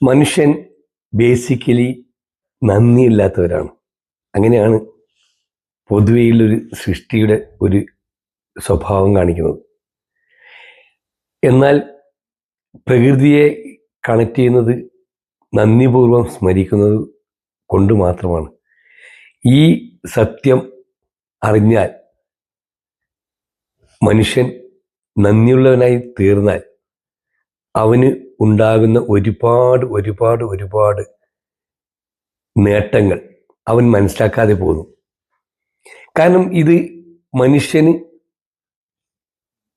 മനുഷ്യൻ ബേസിക്കലി നന്ദിയില്ലാത്തവരാണ്. അങ്ങനെയാണ് പൊതുവെയുള്ളൊരു സൃഷ്ടിയുടെ ഒരു സ്വഭാവം കാണിക്കുന്നത്. എന്നാൽ പ്രകൃതിയെ കണക്ട് ചെയ്യുന്നത് നന്ദിപൂർവം സ്മരിക്കുന്നത് കൊണ്ട് മാത്രമാണ്. ഈ സത്യം അറിഞ്ഞാൽ മനുഷ്യൻ നന്ദിയുള്ളവനായി തീർന്നാൽ അവന് ഉണ്ടാകുന്ന ഒരുപാട് നേട്ടങ്ങൾ അവൻ മനസ്സിലാക്കാതെ പോകുന്നു. കാരണം ഇത് മനുഷ്യന്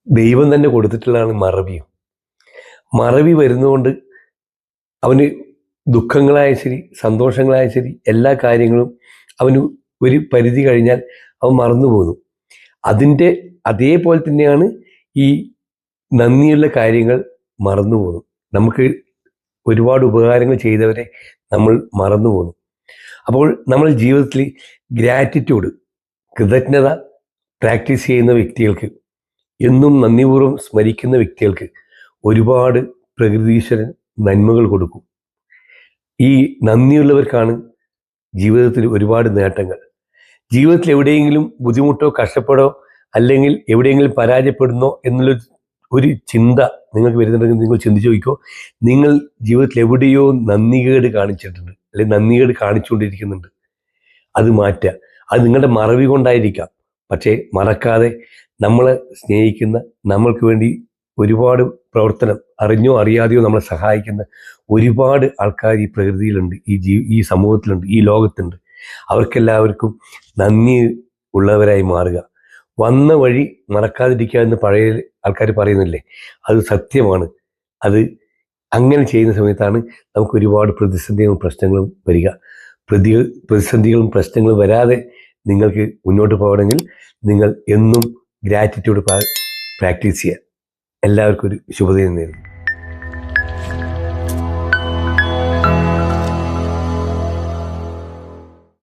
ദൈവം തന്നെ കൊടുത്തിട്ടുള്ളതാണ് മറവിയും. മറവി വരുന്നതുകൊണ്ട് അവന് ദുഃഖങ്ങളായ ശരി സന്തോഷങ്ങളായ ശരി എല്ലാ കാര്യങ്ങളും അവന് ഒരു പരിധി കഴിഞ്ഞാൽ അവൻ മറന്നു പോകുന്നു. അതിൻ്റെ അതേപോലെ തന്നെയാണ് ഈ നന്ദിയുള്ള കാര്യങ്ങൾ മറന്നു പോകുന്നു. നമുക്ക് ഒരുപാട് ഉപകാരങ്ങൾ ചെയ്തവരെ നമ്മൾ മറന്നു പോകുന്നു. അപ്പോൾ നമ്മൾ ജീവിതത്തിൽ ഗ്രാറ്റിറ്റ്യൂഡ്, കൃതജ്ഞത പ്രാക്ടീസ് ചെയ്യുന്ന വ്യക്തികൾക്ക്, എന്നും നന്ദിപൂർവ്വം സ്മരിക്കുന്ന വ്യക്തികൾക്ക് ഒരുപാട് പ്രകൃതീശ്വരൻ നന്മകൾ കൊടുക്കും. ഈ നന്ദിയുള്ളവർക്കാണ് ജീവിതത്തിൽ ഒരുപാട് നേട്ടങ്ങൾ. ജീവിതത്തിൽ എവിടെയെങ്കിലും ബുദ്ധിമുട്ടോ കഷ്ടപ്പെടോ അല്ലെങ്കിൽ എവിടെയെങ്കിലും പരാജയപ്പെടുന്നോ എന്നുള്ള ഒരു ചിന്ത നിങ്ങൾക്ക് വരുന്നുണ്ടെങ്കിൽ നിങ്ങൾ ചിന്തിച്ചു നോക്കിക്കോ. നിങ്ങൾ ജീവിതത്തിൽ എവിടെയോ നന്ദികേട് കാണിച്ചിട്ടുണ്ട്, അല്ലെങ്കിൽ നന്ദികേട് കാണിച്ചുകൊണ്ടിരിക്കുന്നുണ്ട്. അത് മാറ്റുക. അത് നിങ്ങളുടെ മറവി കൊണ്ടായിരിക്കാം. പക്ഷേ മറക്കാതെ നമ്മളെ സ്നേഹിക്കുന്ന, നമ്മൾക്ക് വേണ്ടി ഒരുപാട് പ്രവർത്തനം അറിഞ്ഞോ അറിയാതെയോ നമ്മളെ സഹായിക്കുന്ന ഒരുപാട് ആൾക്കാർ ഈ പ്രകൃതിയിലുണ്ട്, ഈ സമൂഹത്തിലുണ്ട്, ഈ ലോകത്തുണ്ട്. അവർക്കെല്ലാവർക്കും നന്ദി ഉള്ളവരായി മാറുക. വന്ന വഴി മറക്കാതിരിക്കുക എന്ന് പഴയ ആൾക്കാർ പറയുന്നില്ലേ, അത് സത്യമാണ്. അത് അങ്ങനെ ചെയ്യുന്ന സമയത്താണ് നമുക്ക് ഒരുപാട് പ്രതിസന്ധികളും പ്രശ്നങ്ങളും വരിക. പ്രതിസന്ധികളും പ്രശ്നങ്ങളും വരാതെ നിങ്ങൾക്ക് മുന്നോട്ട് പോകണമെങ്കിൽ നിങ്ങൾ എന്നും ഗ്രാറ്റിറ്റ്യൂഡ് പ്രാക്ടീസ് ചെയ്യുക. എല്ലാവർക്കും ഒരു ശുഭദിനം നേരുന്നു.